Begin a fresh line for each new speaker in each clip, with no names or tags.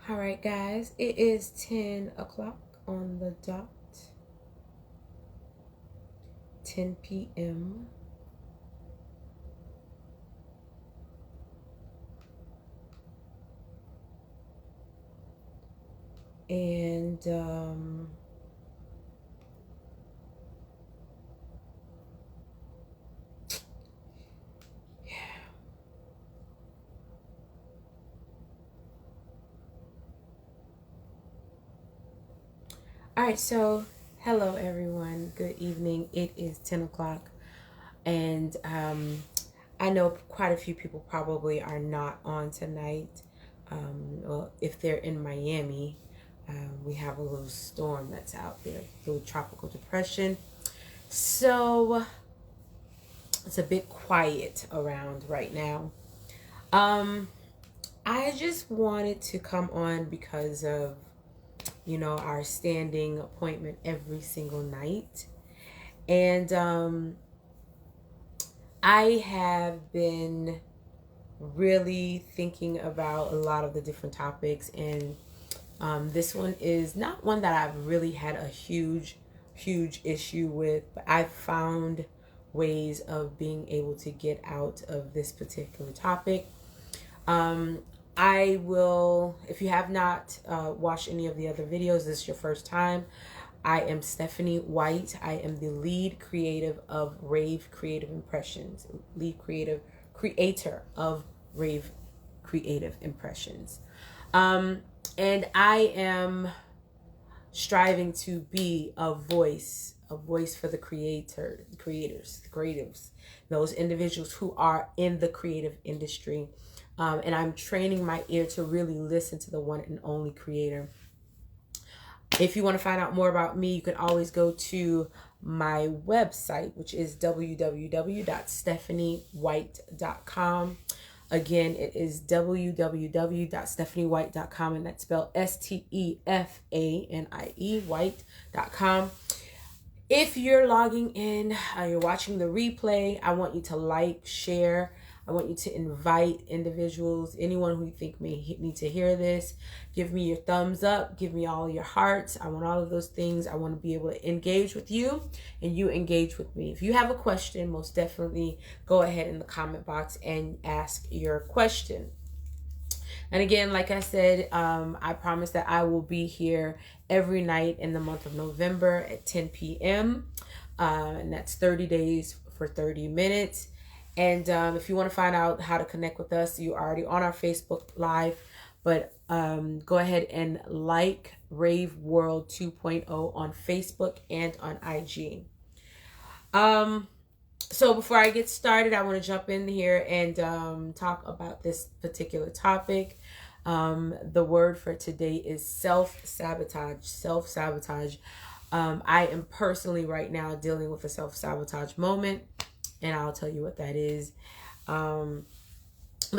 All right, guys, it is 10 o'clock on the dot, 10 p.m. And all right, so hello everyone. Good evening. It is 10 o'clock, and I know quite a few people probably are not on tonight. Well, if they're in Miami, we have a little storm that's out there, a little tropical depression. So it's a bit quiet around right now. I just wanted to come on because of, our standing appointment every single night. And I have been really thinking about a lot of the different topics, and this one is not one that I've really had a huge issue with, but I've found ways of being able to get out of this particular topic. I will, if you have not watched any of the other videos, this is your first time, I am Stefanie White. I am the lead creative of Rave Creative Impressions, creator of Rave Creative Impressions. And I am striving to be a voice for the creators, the creatives, those individuals who are in the creative industry. And I'm training my ear to really listen to the one and only creator. If you want to find out more about me, you can always go to my website, which is www.stefaniewhite.com. Again, it is www.stefaniewhite.com, and that's spelled Stefanie, white.com. If you're logging in, you're watching the replay, I want you to like, share. I want you to invite individuals, anyone who you think may need to hear this. Give me your thumbs up. Give me all your hearts. I want all of those things. I want to be able to engage with you and you engage with me. If you have a question, most definitely go ahead in the comment box and ask your question. And again, like I said, I promise that I will be here every night in the month of November at 10 p.m. And that's 30 days for 30 minutes. And if you want to find out how to connect with us, you're already on our Facebook Live. But go ahead and like Rave World 2.0 on Facebook and on IG. So before I get started, I want to jump in here and talk about this particular topic. The word for today is self-sabotage. Self-sabotage. I am personally right now dealing with a self-sabotage moment, and I'll tell you what that is. But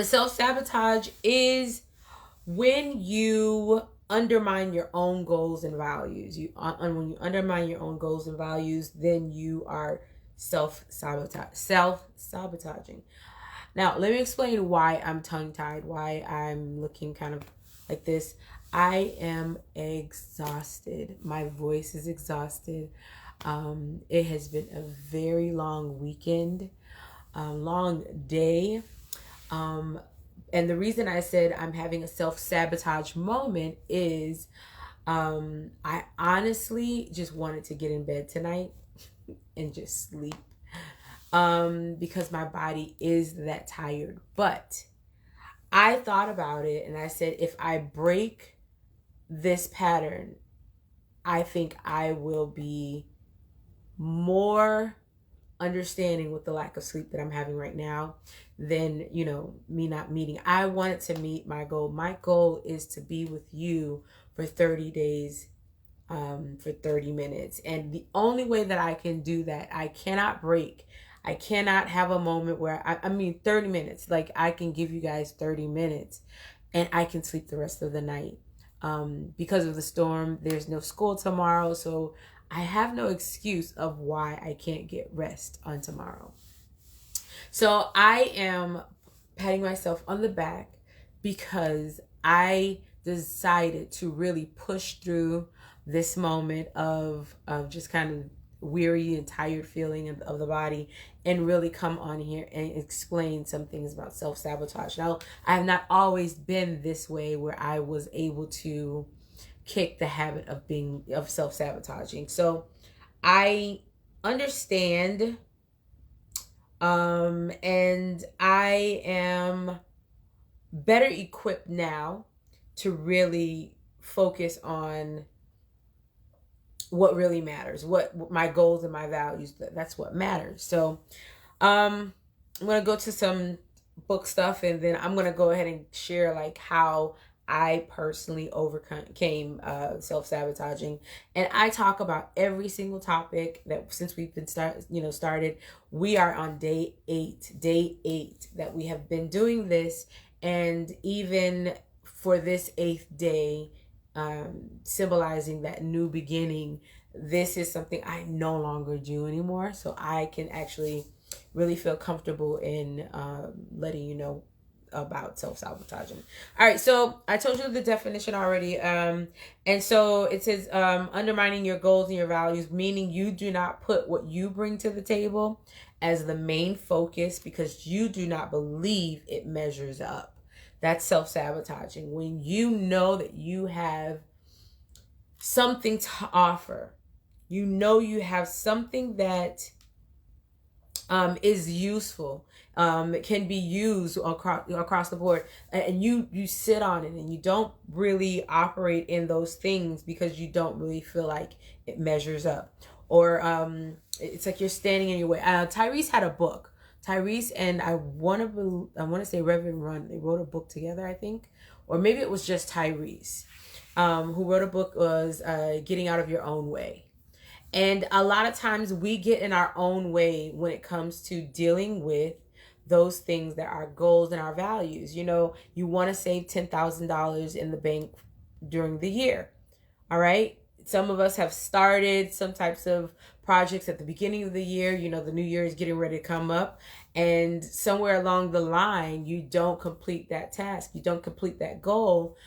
self-sabotage is when you undermine your own goals and values. When you undermine your own goals and values, then you are self-sabotaging. Now, let me explain why I'm tongue-tied, why I'm looking kind of like this. I am exhausted. My voice is exhausted. It has been a very long weekend, long day. And the reason I said I'm having a self-sabotage moment is I honestly just wanted to get in bed tonight and just sleep because my body is that tired. But I thought about it and I said, if I break this pattern, I think I will be more understanding with the lack of sleep that I'm having right now than, me not meeting. I wanted to meet my goal. My goal is to be with you for 30 days, for 30 minutes. And the only way that I can do that, I cannot break. I cannot have a moment where, 30 minutes. Like, I can give you guys 30 minutes and I can sleep the rest of the night. Because of the storm, there's no school tomorrow. So I have no excuse of why I can't get rest on tomorrow. So I am patting myself on the back because I decided to really push through this moment of just kind of weary and tired feeling of the body, and really come on here and explain some things about self-sabotage. Now, I have not always been this way where I was able to kick the habit of self-sabotaging. So I understand, and I am better equipped now to really focus on what really matters, what my goals and my values. That's what matters. So I'm gonna go to some book stuff, and then I'm gonna go ahead and share like how I personally overcame self-sabotaging. And I talk about every single topic that since we've been started. We are on day 8 that we have been doing this. And even for this 8th day, symbolizing that new beginning, this is something I no longer do anymore. So I can actually really feel comfortable in letting you know about self-sabotaging. All right, so I told you the definition already. And so it says undermining your goals and your values, meaning you do not put what you bring to the table as the main focus because you do not believe it measures up. That's self-sabotaging. When you know that you have something to offer, you know you have something that is useful, it can be used across the board, and you sit on it and you don't really operate in those things because you don't really feel like it measures up, or it's like you're standing in your way. Tyrese had a book. Tyrese and I want to say Reverend Run, they wrote a book together, I think, or maybe it was just Tyrese who wrote a book, was Getting Out of Your Own Way. And a lot of times we get in our own way when it comes to dealing with those things that are goals and our values. You know, you want to save $10,000 in the bank during the year. All right. Some of us have started some types of projects at the beginning of the year. You know, the new year is getting ready to come up, and somewhere along the line, you don't complete that task. You don't complete that goal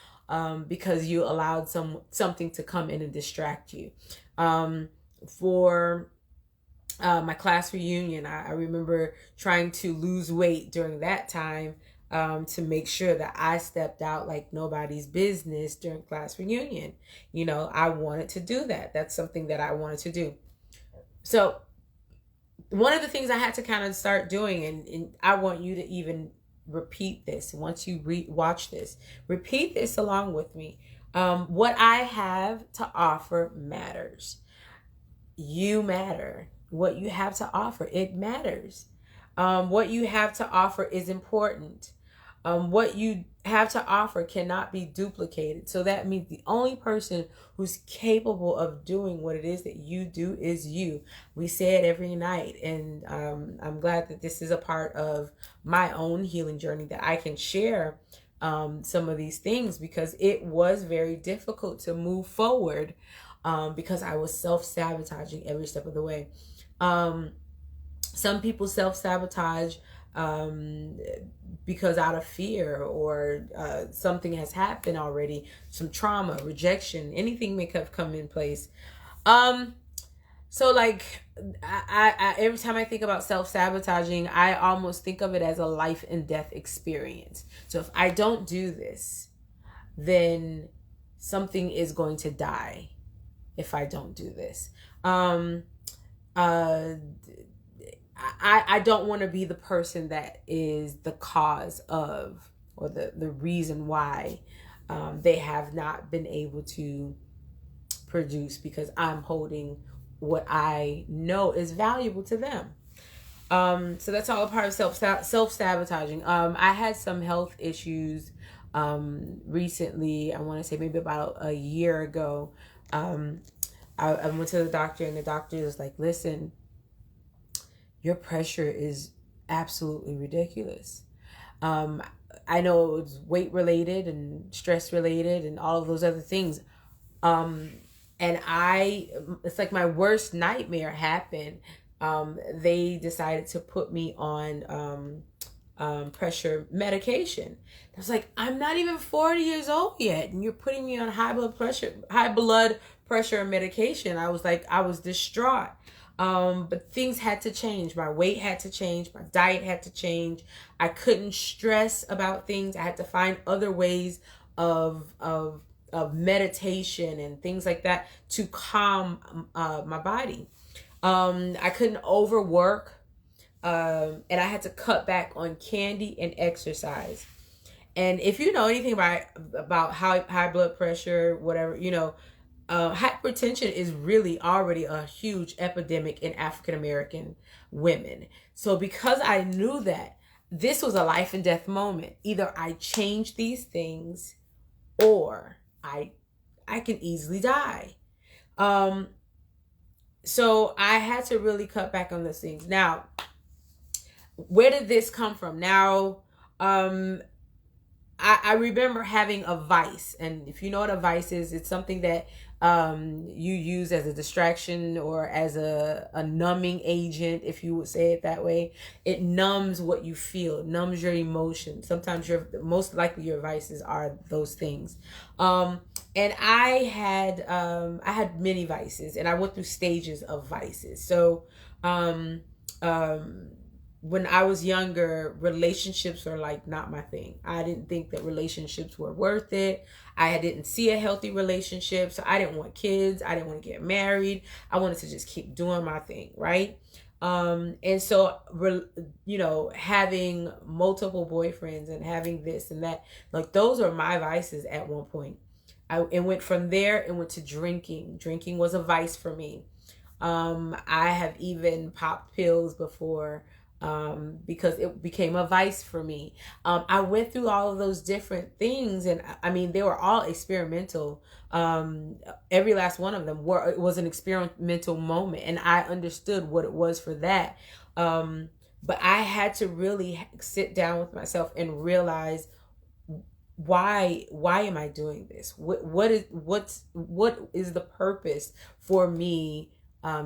because you allowed something to come in and distract you. For my class reunion, I remember trying to lose weight during that time to make sure that I stepped out like nobody's business during class reunion. You know, I wanted to do that. That's something that I wanted to do. So one of the things I had to kind of start doing, and I want you to even repeat this once you watch this, repeat this along with me. What I have to offer matters. You matter. What you have to offer, it matters. What you have to offer is important. What you have to offer cannot be duplicated. So that means the only person who's capable of doing what it is that you do is you. We say it every night. And I'm glad that this is a part of my own healing journey, that I can share some of these things, because it was very difficult to move forward because I was self-sabotaging every step of the way. Some people self-sabotage because out of fear, or something has happened already, some trauma, rejection, anything may have come in place. So like I every time I think about self-sabotaging, I almost think of it as a life and death experience. So if I don't do this, then something is going to die if I don't do this. I don't want to be the person that is the cause of, or the reason why they have not been able to produce, because I'm holding what I know is valuable to them. So that's all a part of self-sabotaging. I had some health issues recently. I want to say maybe about a year ago. I went to the doctor, and the doctor was like, listen, your pressure is absolutely ridiculous. I know it's weight related and stress related and all of those other things. And it's like my worst nightmare happened. They decided to put me on pressure medication. I was like, I'm not even 40 years old yet, and you're putting me on high blood pressure medication. I was like, I was distraught. But things had to change. My weight had to change. My diet had to change. I couldn't stress about things. I had to find other ways of meditation and things like that to calm my body. I couldn't overwork. And I had to cut back on candy and exercise. And if you know anything about high blood pressure, whatever, hypertension is really already a huge epidemic in African American women. So because I knew that, this was a life and death moment. Either I change these things or I can easily die. So I had to really cut back on those things. Now, where did this come from? Now, I remember having a vice. And if you know what a vice is, it's something that you use as a distraction or as a numbing agent, if you would say it that way. It numbs what you feel, it numbs your emotions. Sometimes most likely your vices are those things. And I had many vices, and I went through stages of vices. So when I was younger, relationships were like not my thing. I didn't think that relationships were worth it. I didn't see a healthy relationship. So I didn't want kids. I didn't want to get married. I wanted to just keep doing my thing, right? And so, having multiple boyfriends and having this and that, like those are my vices at one point. It went from there and went to drinking. Drinking was a vice for me. I have even popped pills before. Because it became a vice for me. I went through all of those different things, and I mean, they were all experimental. Every last one of them it was an experimental moment, and I understood what it was for that. But I had to really sit down with myself and realize why am I doing this? What is the purpose for me?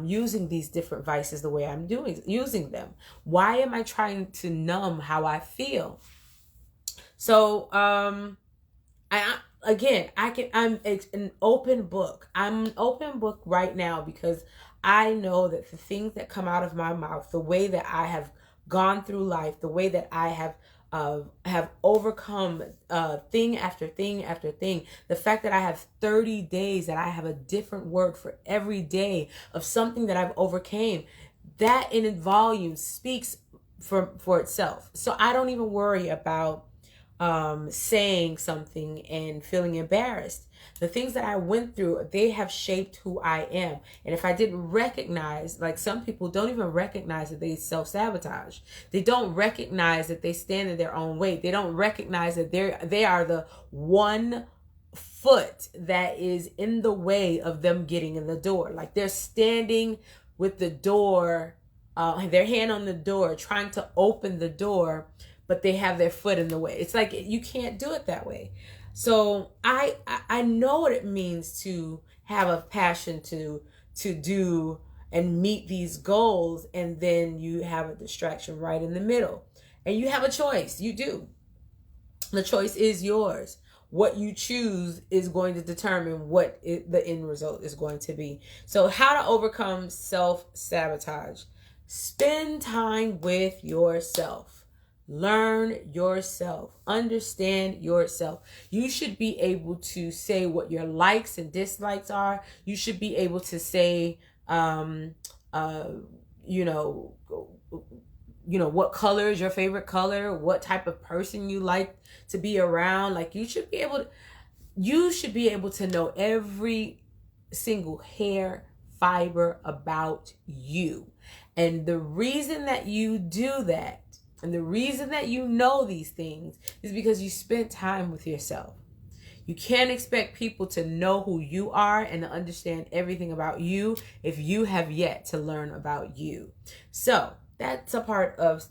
Using these different vices the way I'm using them. Why am I trying to numb how I feel? So, I'm an open book. I'm an open book right now because I know that the things that come out of my mouth, the way that I have gone through life, the way that I have overcome thing after thing after thing. The fact that I have 30 days that I have a different word for every day of something that I've overcame, that in volume speaks for itself. So I don't even worry about saying something and feeling embarrassed. The things that I went through, they have shaped who I am. And if I didn't recognize, like some people don't even recognize that they self-sabotage. They don't recognize that they stand in their own way. They don't recognize that they are the one foot that is in the way of them getting in the door. Like they're standing with the door, their hand on the door, trying to open the door, but they have their foot in the way. It's like you can't do it that way. So I know what it means to have a passion to do and meet these goals, and then you have a distraction right in the middle. And you have a choice. You do. The choice is yours. What you choose is going to determine what the end result is going to be. So how to overcome self-sabotage. Spend time with yourself. Learn yourself. Understand yourself. You should be able to say what your likes and dislikes are. You should be able to say, what color is your favorite color, what type of person you like to be around. Like you should be able to know every single hair fiber about you. And the reason that you do that, and the reason that you know these things, is because you spent time with yourself. You can't expect people to know who you are and to understand everything about you if you have yet to learn about you. So that's a part of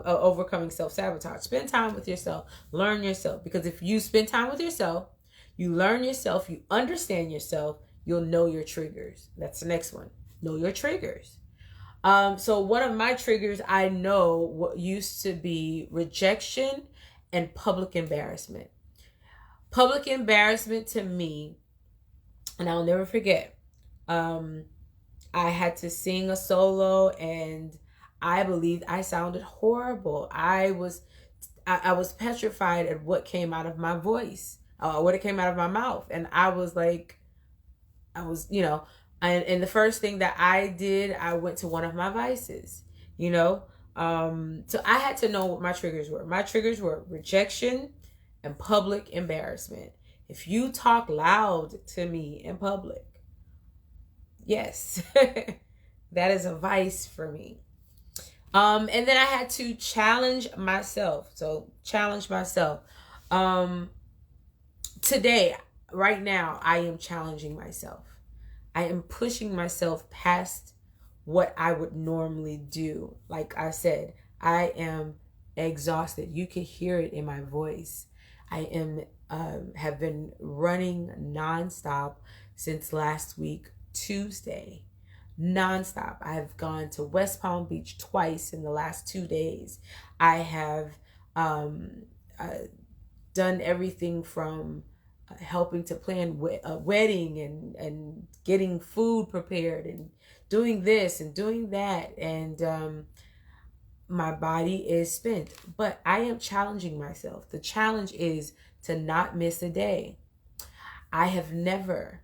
overcoming self-sabotage. Spend time with yourself. Learn yourself. Because if you spend time with yourself, you learn yourself, you understand yourself, you'll know your triggers. That's the next one. Know your triggers. So one of my triggers, I know what used to be rejection and public embarrassment. Public embarrassment to me, and I'll never forget. I had to sing a solo, and I believed I sounded horrible. I was petrified at what came out of my voice, what it came out of my mouth, and I was like, I was, and the first thing that I did, I went to one of my vices, you know. So I had to know what my triggers were. My triggers were rejection and public embarrassment. If you talk loud to me in public, yes, that is a vice for me. And then I had to challenge myself. So challenge myself. Today, right now, I am challenging myself. I am pushing myself past what I would normally do. Like I said, I am exhausted. You can hear it in my voice. I am have been running nonstop since last week, Tuesday. Nonstop. I've gone to West Palm Beach twice in the last 2 days. I have done everything from helping to plan a wedding and getting food prepared and doing this and doing that, and my body is spent, but I am challenging myself. The challenge is to not miss a day. I have never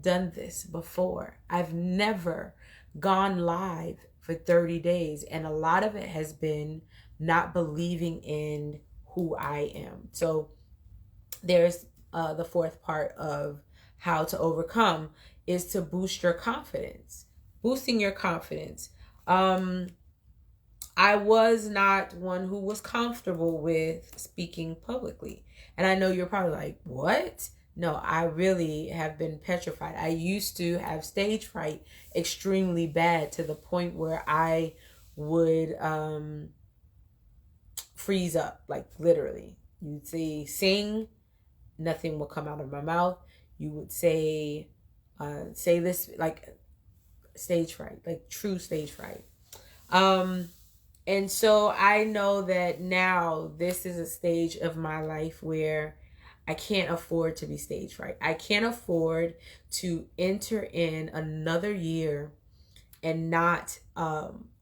done this before. I've never gone live for 30 days, and a lot of it has been not believing in who I am. So there's the fourth part of how to overcome is to boost your confidence. Boosting your confidence. I was not one who was comfortable with speaking publicly. And I know you're probably like, what? No, I really have been petrified. I used to have stage fright extremely bad, to the point where I would freeze up, like literally. You'd say sing, nothing will come out of my mouth. You would say this, like stage fright, like true stage fright. And so I know that now this is a stage of my life where I can't afford to be stage fright. I can't afford to enter in another year and not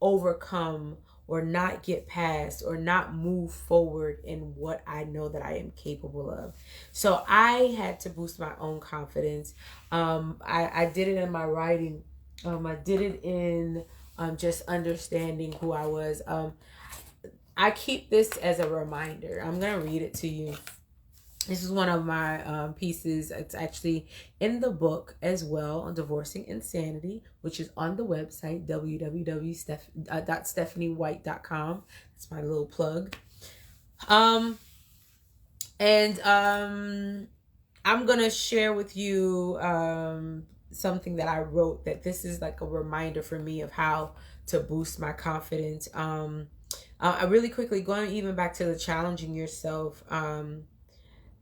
overcome or not get past or not move forward in what I know that I am capable of. So I had to boost my own confidence. I did it in my writing. I did it in just understanding who I was. I keep this as a reminder. I'm going to read it to you. This is one of my pieces. It's actually in the book as well, on Divorcing Insanity, which is on the website, www.stefaniewhite.com. That's my little plug. I'm going to share with you something that I wrote, that this is like a reminder for me of how to boost my confidence. I really quickly, going even back to the challenging yourself,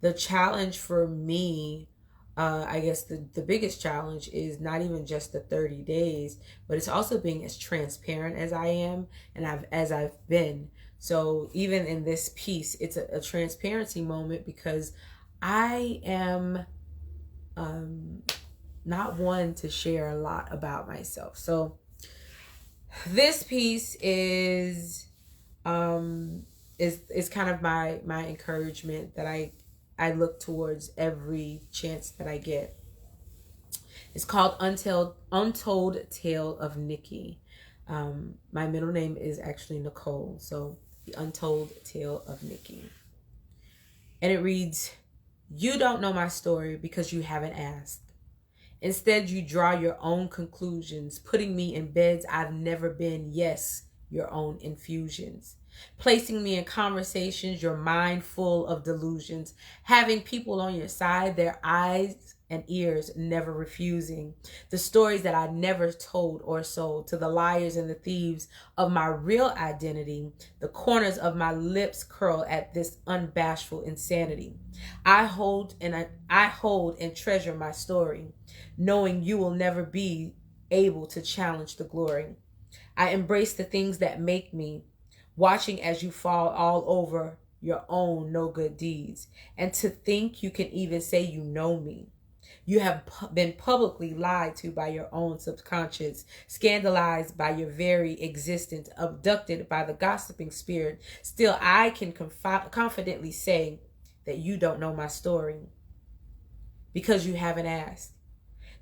the challenge for me, I guess the biggest challenge is not even just the 30 days, but it's also being as transparent as I am and I've been. So even in this piece, it's a transparency moment, because I am not one to share a lot about myself. So this piece is kind of my encouragement that I look towards every chance that I get. It's called Untold Tale of Nikki. My middle name is actually Nicole, so The Untold Tale of Nikki. And it reads, "You don't know my story because you haven't asked. Instead, you draw your own conclusions, putting me in beds I've never been, yes, your own infusions. Placing me in conversations, your mind full of delusions. Having people on your side, their eyes and ears never refusing. The stories that I never told or sold. To the liars and the thieves of my real identity, the corners of my lips curl at this unbashful insanity. I hold and treasure my story, knowing you will never be able to challenge the glory. I embrace the things that make me, watching as you fall all over your own no good deeds. And to think you can even say you know me. You have been publicly lied to by your own subconscious, scandalized by your very existence, abducted by the gossiping spirit. Still, I can confidently say that you don't know my story because you haven't asked.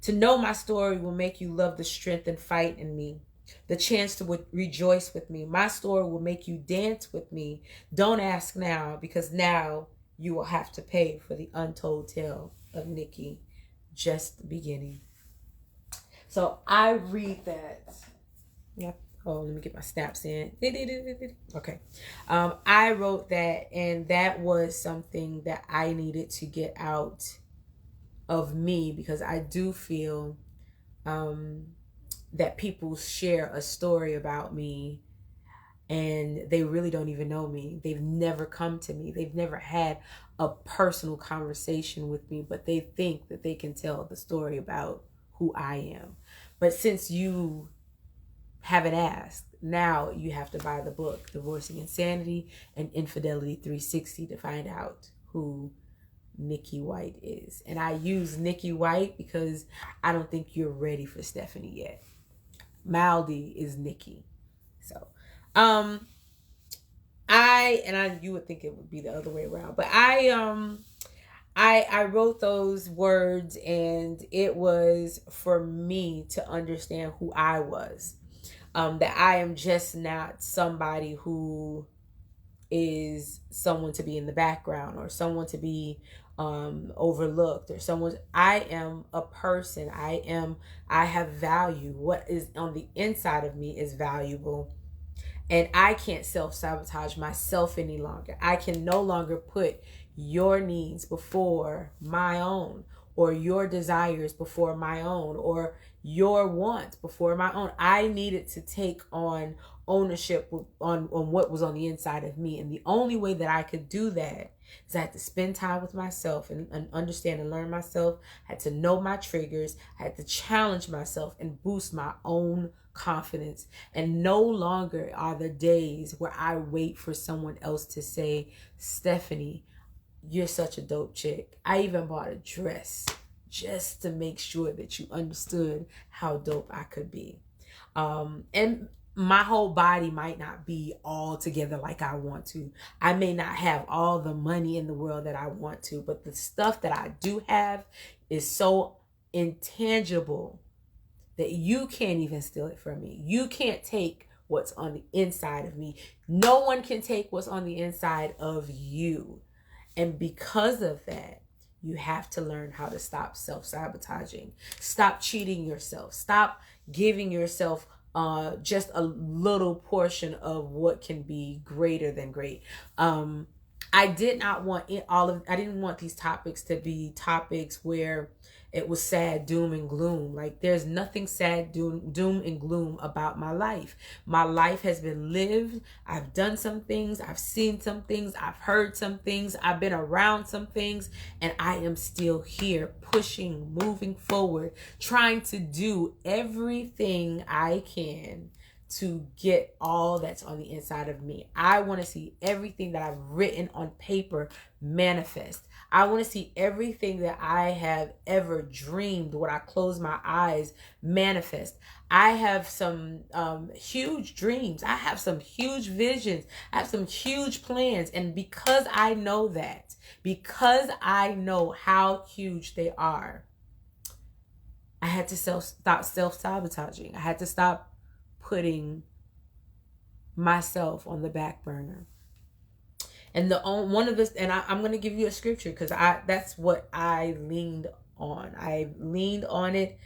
To know my story will make you love the strength and fight in me, the chance to rejoice with me. My story will make you dance with me. Don't ask now, because now you will have to pay for the untold tale of Nikki, just beginning. So I read that. Yep. Oh, let me get my snaps in. Okay. I wrote that, and that was something that I needed to get out of me, because I do feel that people share a story about me and they really don't even know me. They've never come to me. They've never had a personal conversation with me, but they think that they can tell the story about who I am. But since you haven't asked, now you have to buy the book, Divorcing Insanity and Infidelity 360, to find out who Nikki White is. And I use Nikki White because I don't think you're ready for Stefanie yet. Maldy is Nikki. So, you would think it would be the other way around, but I wrote those words, and it was for me to understand who I was. That I am just not somebody who is someone to be in the background, or someone to be overlooked, or someone. I am a person. I have value. What is on the inside of me is valuable. And I can't self-sabotage myself any longer. I can no longer put your needs before my own, or your desires before my own, or your wants before my own. I needed to take on ownership on what was on the inside of me. And the only way that I could do that is I had to spend time with myself and understand and learn myself. I had to know my triggers. I had to challenge myself and boost my own confidence. And no longer are the days where I wait for someone else to say, Stefanie, you're such a dope chick. I even bought a dress just to make sure that you understood how dope I could be. And my whole body might not be all together like I want to. I may not have all the money in the world that I want to, but the stuff that I do have is so intangible that you can't even steal it from me. You can't take what's on the inside of me. No one can take what's on the inside of you. And because of that, you have to learn how to stop self-sabotaging. Stop cheating yourself. Stop giving yourself just a little portion of what can be greater than great. I didn't want these topics to be topics where it was sad, doom, and gloom. Like, there's nothing sad, doom, and gloom about my life. My life has been lived. I've done some things. I've seen some things. I've heard some things. I've been around some things. And I am still here, pushing, moving forward, trying to do everything I can to get all that's on the inside of me. I want to see everything that I've written on paper manifest. I want to see everything that I have ever dreamed when I close my eyes manifest. I have some huge dreams. I have some huge visions. I have some huge plans. And because I know that, because I know how huge they are, I had to stop self-sabotaging. I had to stop putting myself on the back burner. And I'm going to give you a scripture, because that's what I leaned on. I leaned on it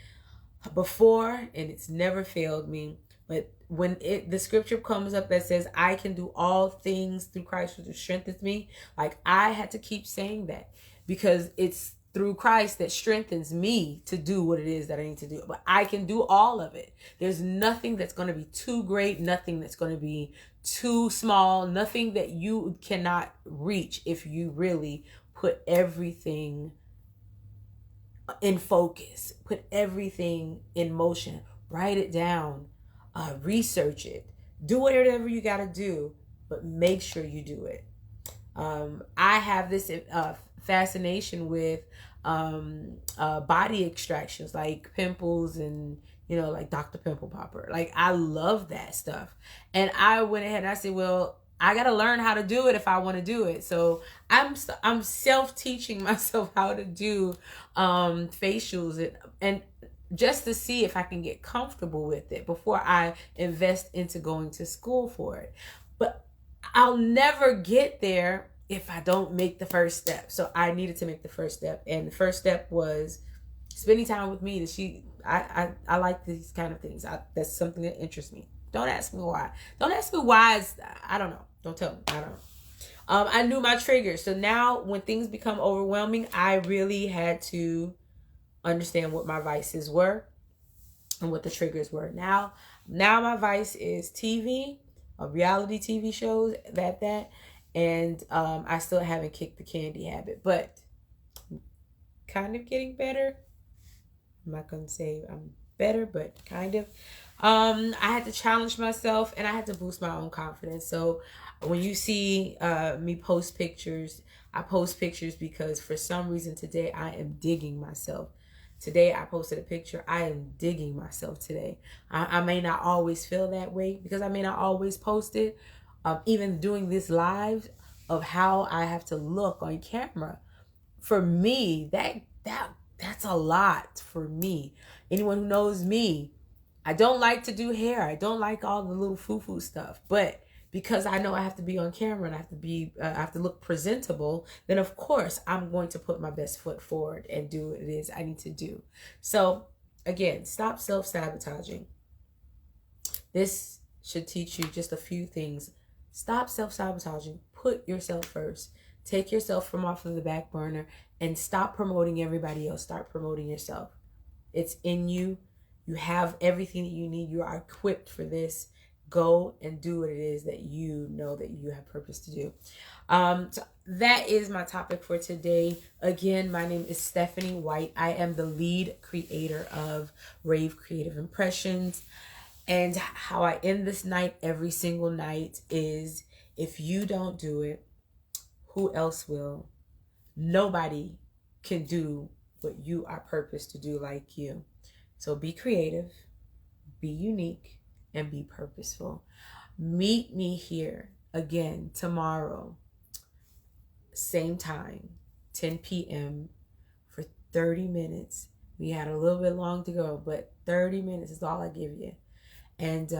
before, and it's never failed me. But when the scripture comes up that says, I can do all things through Christ who strengthens me, like, I had to keep saying that, because it's through Christ that strengthens me to do what it is that I need to do. But I can do all of it. There's nothing that's going to be too great, nothing that's going to be too small, nothing that you cannot reach if you really put everything in focus, put everything in motion, write it down, research it, do whatever you got to do, but make sure you do it. I have this fascination with body extractions, like pimples and, like Dr. Pimple Popper. Like, I love that stuff. And I went ahead and I said, well, I got to learn how to do it if I want to do it. So I'm self-teaching myself how to do facials and just to see if I can get comfortable with it before I invest into going to school for it. But I'll never get there if I don't make the first step. So I needed to make the first step. And the first step was spending time with me. I like these kind of things. That's something that interests me. Don't ask me why. Don't ask me why. I don't know. Don't tell me. I don't know. I knew my triggers. So now when things become overwhelming, I really had to understand what my vices were and what the triggers were. Now my vice is TV, reality TV shows, and I still haven't kicked the candy habit, but kind of getting better. I'm not gonna say I'm better, but kind of. I had to challenge myself and I had to boost my own confidence. So when you see me post pictures, I post pictures because for some reason today I am digging myself. Today I posted a picture. I am digging myself today. I may not always feel that way because I may not always post it. Even doing this live of how I have to look on camera. For me, that's a lot for me. Anyone who knows me, I don't like to do hair. I don't like all the little foo-foo stuff. But because I know I have to be on camera and I have to look presentable, then of course I'm going to put my best foot forward and do what it is I need to do. So again, stop self-sabotaging. This should teach you just a few things. Stop self-sabotaging. Put yourself first. Take yourself from off of the back burner and stop promoting everybody else. Start promoting yourself. It's in you. You have everything that you need. You are equipped for this. Go and do what it is that you know that you have purpose to do. So that is my topic for today. Again, my name is Stefanie White. I am the lead creator of Rave Creative Impressions. And how I end this night every single night is, if you don't do it, who else will? Nobody can do what you are purposed to do like you. So be creative, be unique, and be purposeful. Meet me here again tomorrow, same time, 10 p.m. for 30 minutes. We had a little bit long to go, but 30 minutes is all I give you. And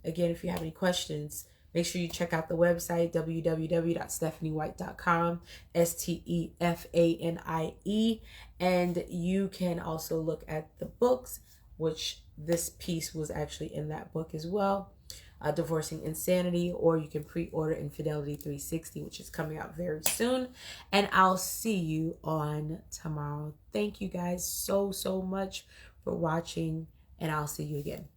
again, if you have any questions, make sure you check out the website, www.stefaniewhite.com, STEFANIE. And you can also look at the books, which this piece was actually in that book as well, Divorcing Insanity, or you can pre-order Infidelity 360, which is coming out very soon. And I'll see you on tomorrow. Thank you guys so much for watching, and I'll see you again.